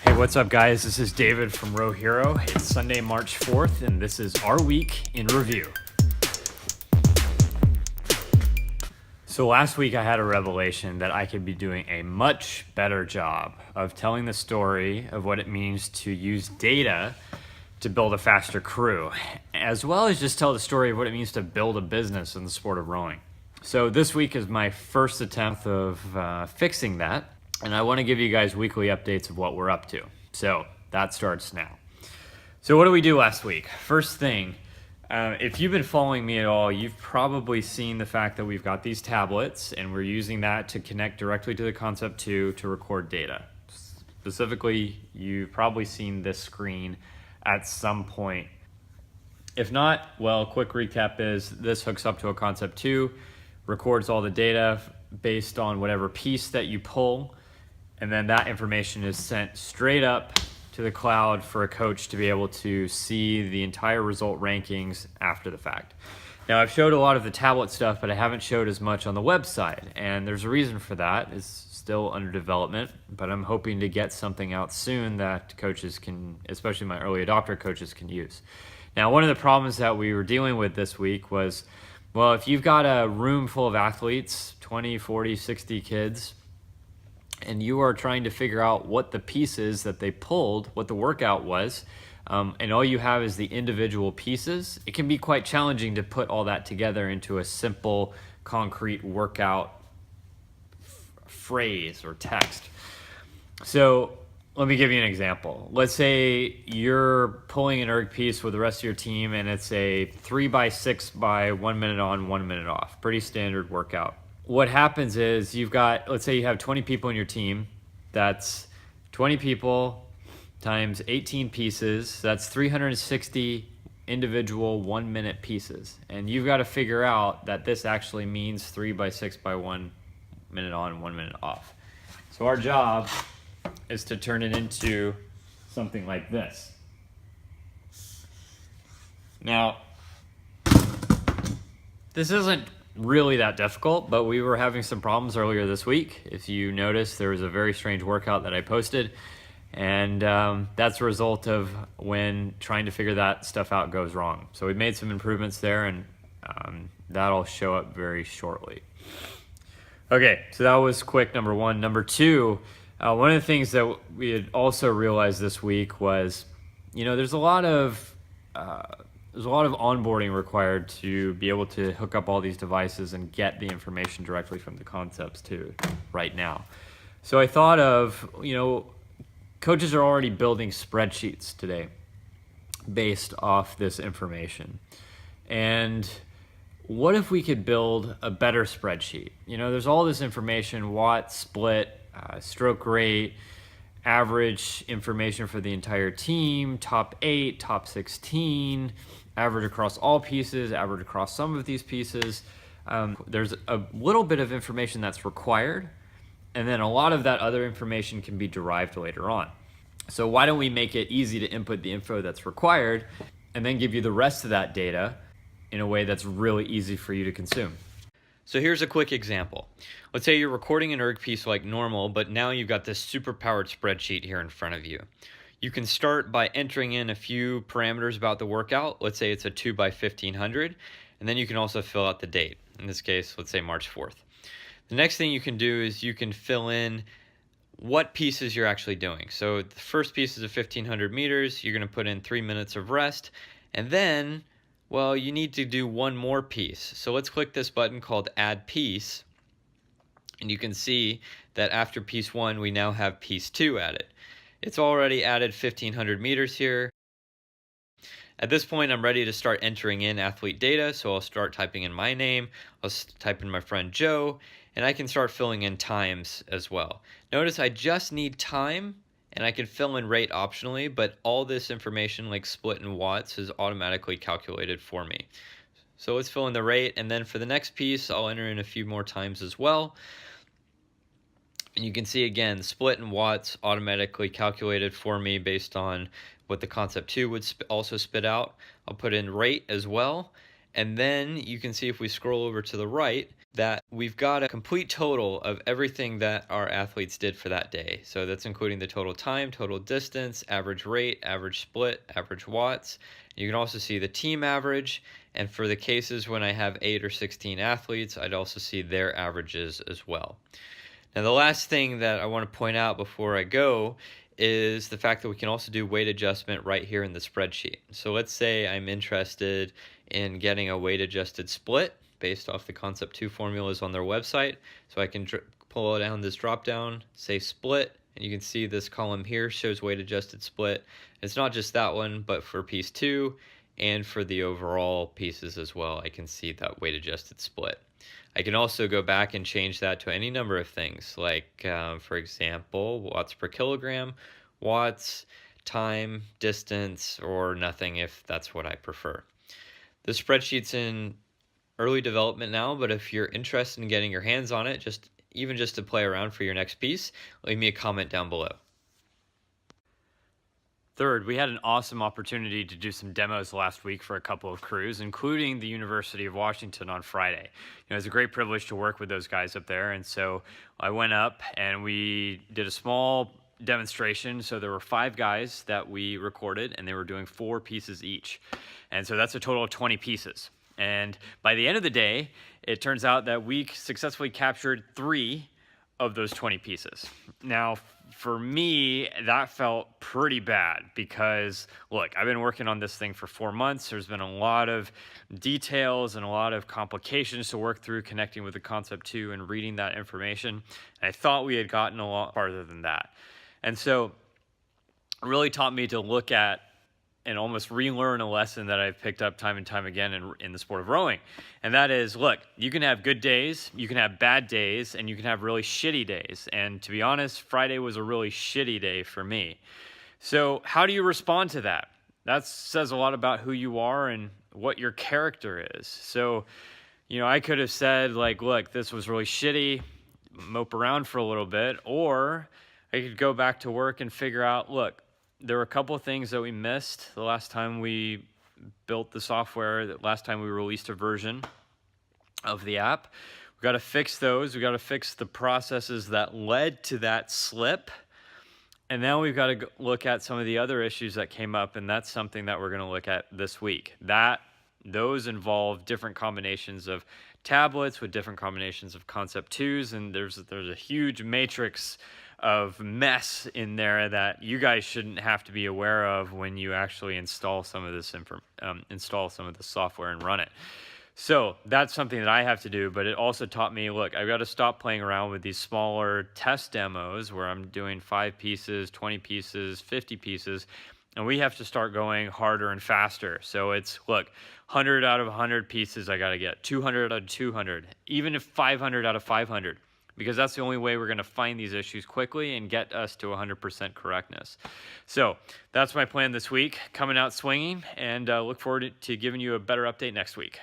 Hey, what's up, guys? This is David from RowHero. It's Sunday, March 4th, and this is our week in review. So last week I had a revelation that I could be doing a much better job of telling the story of what it means to use data to build a faster crew, as well as just tell the story of what it means to build a business in the sport of rowing. So this week is my first attempt of fixing that, and I want to give you guys weekly updates of what we're up to. So that starts now. So what did we do last week? First thing, if you've been following me at all, you've probably seen the fact that we've got these tablets and we're using that to connect directly to the Concept 2 to record data. Specifically, you've probably seen this screen at some point. If not, well, quick recap is this hooks up to a Concept 2, records all the data based on whatever piece that you pull, and then that information is sent straight up to the cloud for a coach to be able to see the entire result rankings after the fact. Now, I've showed a lot of the tablet stuff, but I haven't showed as much on the website, and there's a reason for that. It's still under development, but I'm hoping to get something out soon that coaches can, especially my early adopter coaches, can use. Now, one of the problems that we were dealing with this week was, well, if you've got a room full of athletes, 20, 40, 60 kids, and you are trying to figure out what the pieces that they pulled, what the workout was, and all you have is the individual pieces, it can be quite challenging to put all that together into a simple, concrete workout phrase or text. So let me give you an example. Let's say you're pulling an erg piece with the rest of your team, and it's a 3x6 by 1 minute on, 1 minute off. Pretty standard workout. What happens is you've got, let's say you have 20 people in your team. That's 20 people times 18 pieces. That's 360 individual 1 minute pieces. And you've got to figure out that this actually means 3x6 by 1 minute on, 1 minute off. So our job is to turn it into something like this. Now, this isn't really that difficult, but we were having some problems earlier this week. If you notice, there was a very strange workout that I posted, and that's a result of when trying to figure that stuff out goes wrong. So we made some improvements there, and that'll show up very shortly. Okay, so that was quick, number one. Number two, one of the things that we had also realized this week was, there's a lot of onboarding required to be able to hook up all these devices and get the information directly from the Concepts 2 right now. So I thought of, coaches are already building spreadsheets today based off this information. And what if we could build a better spreadsheet? There's all this information, watt, split, stroke rate, average information for the entire team, top 8, top 16, average across all pieces, average across some of these pieces. There's a little bit of information that's required, and then a lot of that other information can be derived later on. So why don't we make it easy to input the info that's required and then give you the rest of that data in a way that's really easy for you to consume? So here's a quick example. Let's say you're recording an erg piece like normal, but now you've got this super powered spreadsheet here in front of you. You can start by entering in a few parameters about the workout. Let's say it's a 2x1500, and then you can also fill out the date. In this case, let's say March 4th. The next thing you can do is you can fill in what pieces you're actually doing. So the first piece is a 1500 meters. You're going to put in 3 minutes of rest, and then, well, you need to do one more piece. So let's click this button called Add Piece, and you can see that after piece 1, we now have piece 2 added. It's already added 1500 meters here. At this point, I'm ready to start entering in athlete data, so I'll start typing in my name, I'll type in my friend Joe, and I can start filling in times as well. Notice I just need time, and I can fill in rate optionally, but all this information like split and watts is automatically calculated for me. So let's fill in the rate, and then for the next piece, I'll enter in a few more times as well. And you can see again, split and watts automatically calculated for me based on what the Concept 2 would also spit out. I'll put in rate as well. And then you can see if we scroll over to the right, that we've got a complete total of everything that our athletes did for that day. So that's including the total time, total distance, average rate, average split, average watts. You can also see the team average. And for the cases when I have 8 or 16 athletes, I'd also see their averages as well. Now, the last thing that I want to point out before I go is the fact that we can also do weight adjustment right here in the spreadsheet. So let's say I'm interested in getting a weight adjusted split based off the Concept 2 formulas on their website. So I can pull down this drop down, say split, and you can see this column here shows weight adjusted split. It's not just that one, but for piece 2 and for the overall pieces as well, I can see that weight adjusted split. I can also go back and change that to any number of things, like, for example, watts per kilogram, watts, time, distance, or nothing if that's what I prefer. The spreadsheet's in early development now, but if you're interested in getting your hands on it, just to play around for your next piece, leave me a comment down below. Third, we had an awesome opportunity to do some demos last week for a couple of crews, including the University of Washington on Friday. It was a great privilege to work with those guys up there, and so I went up and we did a small demonstration. So there were 5 guys that we recorded, and they were doing 4 pieces each. And so that's a total of 20 pieces. And by the end of the day, it turns out that we successfully captured 3 of those 20 pieces. Now, for me, that felt pretty bad because, look, I've been working on this thing for 4 months. There's been a lot of details and a lot of complications to work through connecting with the Concept 2 and reading that information. And I thought we had gotten a lot farther than that. And so it really taught me to look at and almost relearn a lesson that I've picked up time and time again in the sport of rowing. And that is, look, you can have good days, you can have bad days, and you can have really shitty days. And to be honest, Friday was a really shitty day for me. So how do you respond to that? That says a lot about who you are and what your character is. So, I could have said, like, look, this was really shitty, mope around for a little bit, or I could go back to work and figure out, look, there were a couple of things that we missed the last time we built the software, the last time we released a version of the app. We've got to fix those. We've got to fix the processes that led to that slip. And now we've got to look at some of the other issues that came up, and that's something that we're going to look at this week. Those involve different combinations of tablets with different combinations of Concept 2s, and there's a huge matrix of mess in there that you guys shouldn't have to be aware of when you actually install some of this software and run it. So that's something that I have to do, but it also taught me, look, I've got to stop playing around with these smaller test demos where I'm doing 5 pieces, 20 pieces, 50 pieces, and we have to start going harder and faster. So it's, look, 100 out of 100 pieces I got to get, 200 out of 200, even if 500 out of 500. Because that's the only way we're going to find these issues quickly and get us to 100% correctness. So that's my plan this week, coming out swinging, and look forward to giving you a better update next week.